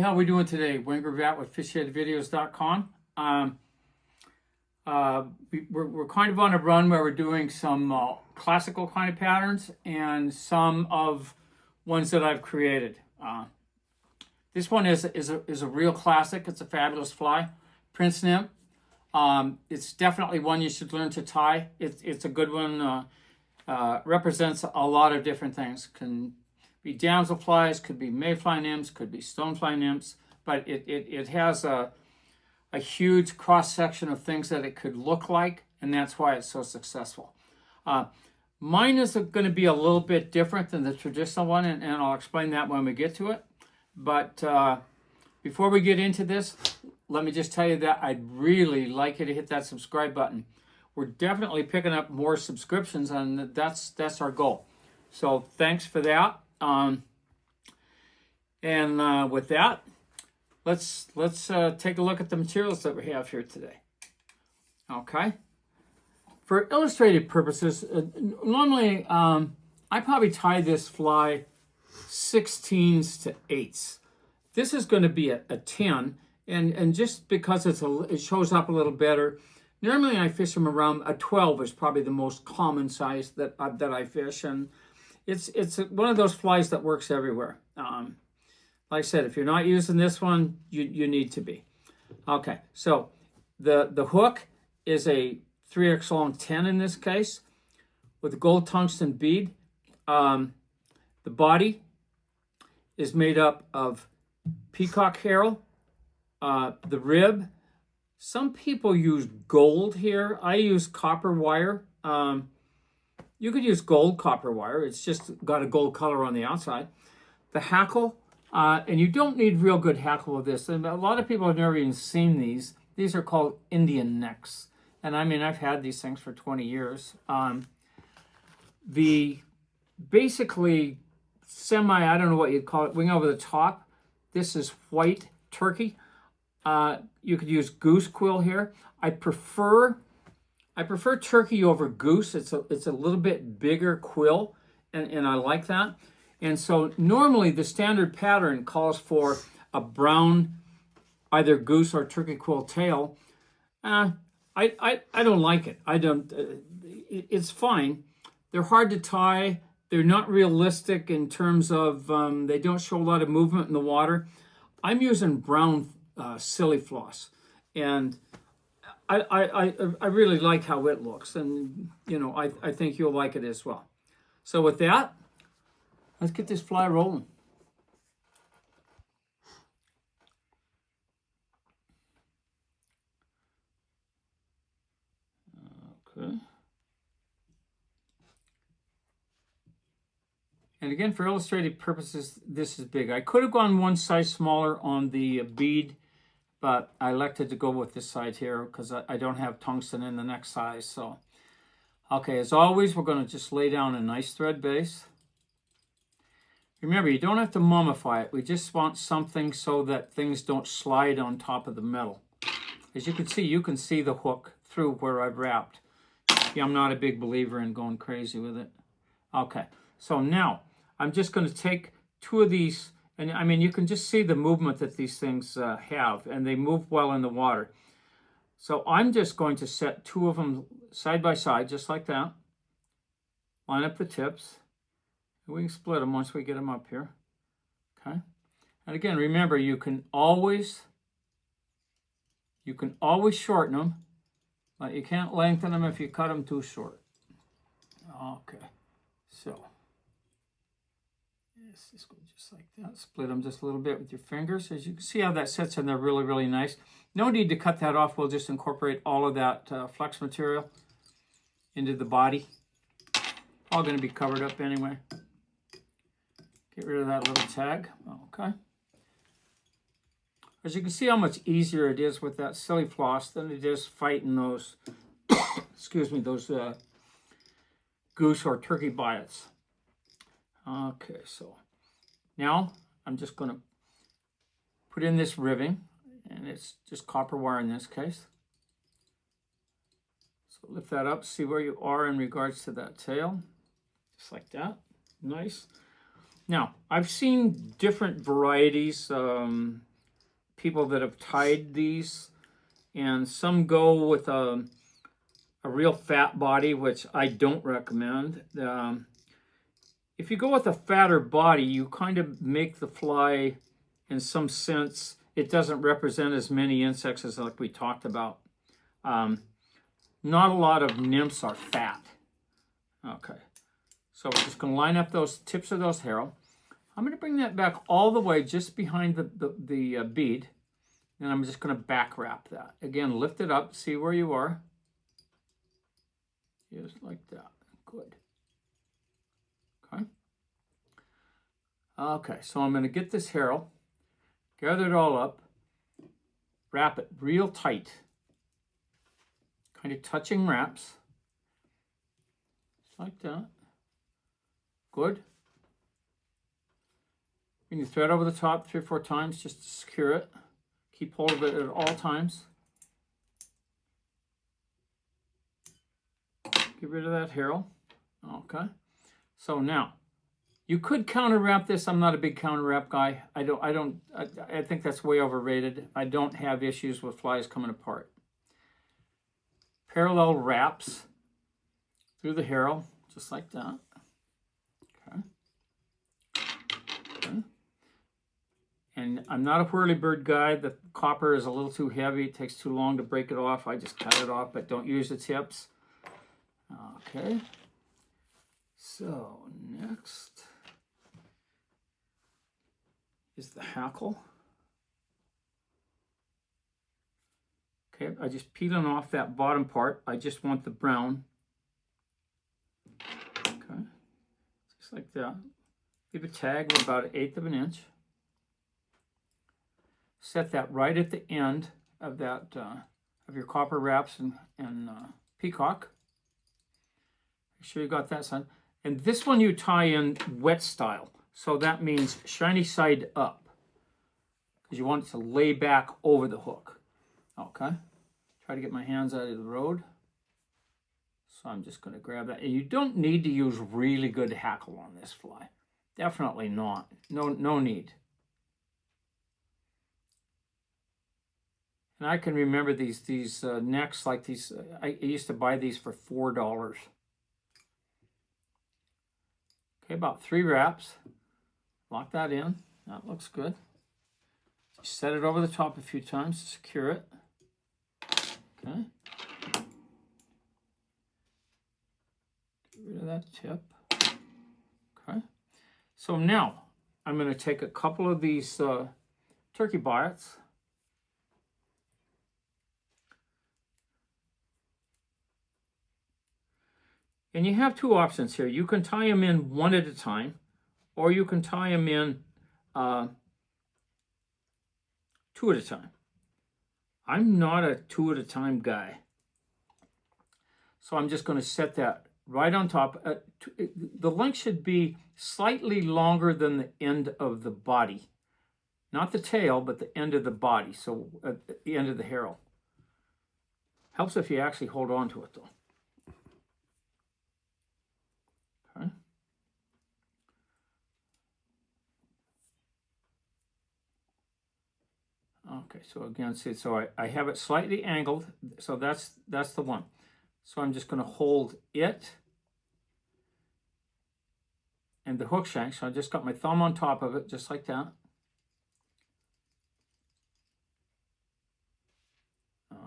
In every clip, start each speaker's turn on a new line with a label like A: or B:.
A: the hell are we doing today? Wayne Gravatt with fishheadvideos.com. We're kind of on a run where we're doing some classical kind of patterns and some of ones that I've created. This one is a real classic. It's a fabulous fly, Prince Nymph. It's definitely one you should learn to tie. It's a good one. Represents a lot of different things. Can be damselflies, could be mayfly nymphs, could be stonefly nymphs, but it has a huge cross-section of things that it could look like, and that's why it's so successful. Mine is going to be a little bit different than the traditional one, and I'll explain that when we get to it. But before we get into this, let me just tell you that I'd really like you to hit that subscribe button. We're definitely picking up more subscriptions, and that's our goal. So thanks for that. With that, let's take a look at the materials that we have here today. Okay. For illustrated purposes, normally I probably tie this fly 16s to 8s. This is going to be a 10, and just because it shows up a little better. Normally I fish them around a 12 is probably the most common size that I fish, and it's one of those flies that works everywhere. Like I said, if you're not using this one, you need to be. Okay, so the hook is a 3x long 10 in this case with a gold tungsten bead. The body is made up of peacock herring. The rib, some people use gold here. I use copper wire. You could use gold copper wire. It's just got a gold color on the outside. The hackle, and you don't need real good hackle with this. And a lot of people have never even seen these. These are called Indian necks. And I mean, I've had these things for 20 years. The basically I don't know what you'd call it, wing over the top. This is white turkey. You could use goose quill here. I prefer turkey over goose. It's a little bit bigger quill, and I like that. And so normally the standard pattern calls for a brown, either goose or turkey quill tail. I don't like it. I don't. It's fine. They're hard to tie. They're not realistic in terms of they don't show a lot of movement in the water. I'm using brown silly floss, and I really like how it looks, and I think you'll like it as well. So with that, let's get this fly rolling. Okay. And again, for illustrative purposes, this is big. I could have gone one size smaller on the bead, but I elected to go with this side here because I don't have tungsten in the next size. So, okay, as always, we're going to just lay down a nice thread base. Remember, you don't have to mummify it. We just want something so that things don't slide on top of the metal. As you can see the hook through where I've wrapped. Yeah, I'm not a big believer in going crazy with it. Okay, so now I'm just going to take two of these, and I mean, you can just see the movement that these things have, and they move well in the water. So I'm just going to set two of them side by side, just like that. Line up the tips. We can split them once we get them up here. Okay. And again, remember, you can always shorten them, but you can't lengthen them if you cut them too short. Okay. So let's just go just like that. Split them just a little bit with your fingers. As you can see how that sits in there really, really nice. No need to cut that off. We'll just incorporate all of that flex material into the body. All going to be covered up anyway. Get rid of that little tag. Okay. As you can see how much easier it is with that silly floss than it is fighting those, excuse me, those goose or turkey bites. Okay, so now I'm just going to put in this ribbing, and it's just copper wire in this case. So lift that up, see where you are in regards to that tail, just like that. Nice. Now, I've seen different varieties. people that have tied these, and some go with a real fat body, which I don't recommend. If you go with a fatter body, you kind of make the fly, in some sense, it doesn't represent as many insects as like we talked about. Not a lot of nymphs are fat. Okay, so we're just going to line up those tips of those harrow. I'm going to bring that back all the way just behind the bead, and I'm just going to back wrap that. Again, lift it up, see where you are. Just like that. Good. Okay. Okay, so I'm going to get this harrow, gather it all up, wrap it real tight, kind of touching wraps, just like that. Good. Bring the thread over the top 3 or 4 times just to secure it. Keep hold of it at all times. Get rid of that harrow. Okay. So now, you could counter wrap this. I'm not a big counter wrap guy. I think that's way overrated. I don't have issues with flies coming apart. Parallel wraps through the harrow, just like that. Okay. Okay. And I'm not a whirlybird guy. The copper is a little too heavy. It takes too long to break it off. I just cut it off, but don't use the tips. Okay. So next is the hackle. Okay, I just peeling off that bottom part. I just want the brown. Okay, just like that. Leave a tag of about 1/8 of an inch. Set that right at the end of that of your copper wraps and peacock. Make sure you got that side. And this one you tie in wet style. So that means shiny side up, because you want it to lay back over the hook. Okay. Try to get my hands out of the road. So I'm just going to grab that. And you don't need to use really good hackle on this fly. Definitely not. No need. And I can remember these necks like these. I used to buy these for $4. Okay, about 3 wraps. Lock that in. That looks good. Just set it over the top a few times to secure it. Okay. Get rid of that tip. Okay. So now I'm going to take a couple of these turkey biots. And you have 2 options here. You can tie them in one at a time, or you can tie them in 2 at a time. I'm not a 2 at a time guy. So I'm just going to set that right on top. The length should be slightly longer than the end of the body. Not the tail, but the end of the body. So at the end of the harrow. Helps if you actually hold on to it though. Okay. Okay, so again, see, so I have it slightly angled, so that's the one. So I'm just going to hold it and the hook shank. So I just got my thumb on top of it, just like that.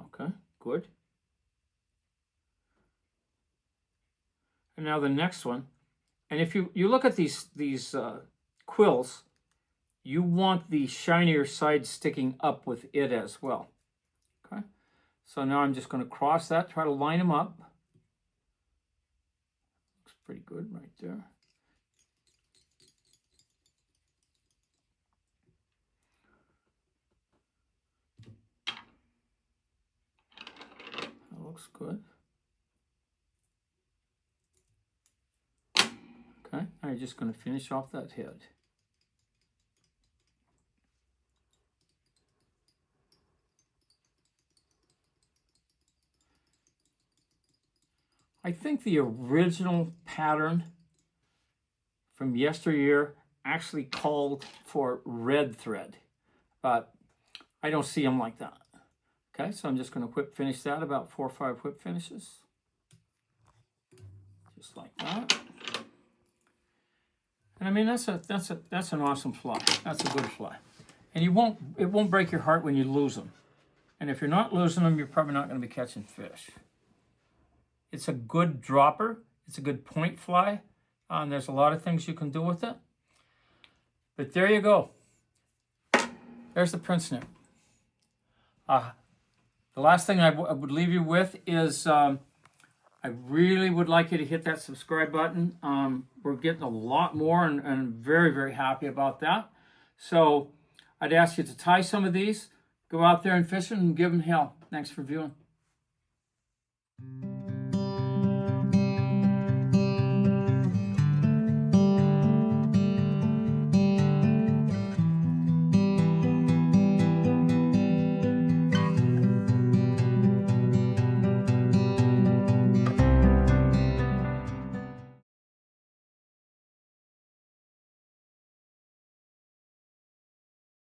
A: Okay, good. And now the next one. And if you look at these quills, you want the shinier side sticking up with it as well. Okay, so now I'm just going to cross that, try to line them up. Looks pretty good right there. That looks good. Okay, now you're just going to finish off that head. I think the original pattern from yesteryear actually called for red thread, but I don't see them like that. Okay, so I'm just going to whip finish that, about 4 or 5 whip finishes. Just like that. And I mean, that's an awesome fly. That's a good fly. And it won't break your heart when you lose them. And if you're not losing them, you're probably not going to be catching fish. It's a good dropper. It's a good point fly. And there's a lot of things you can do with it. But there you go. There's the Prince Nymph. The last thing I would leave you with is I really would like you to hit that subscribe button. We're getting a lot more, and I'm very, very happy about that. So I'd ask you to tie some of these, go out there and fish them, and give them hell. Thanks for viewing.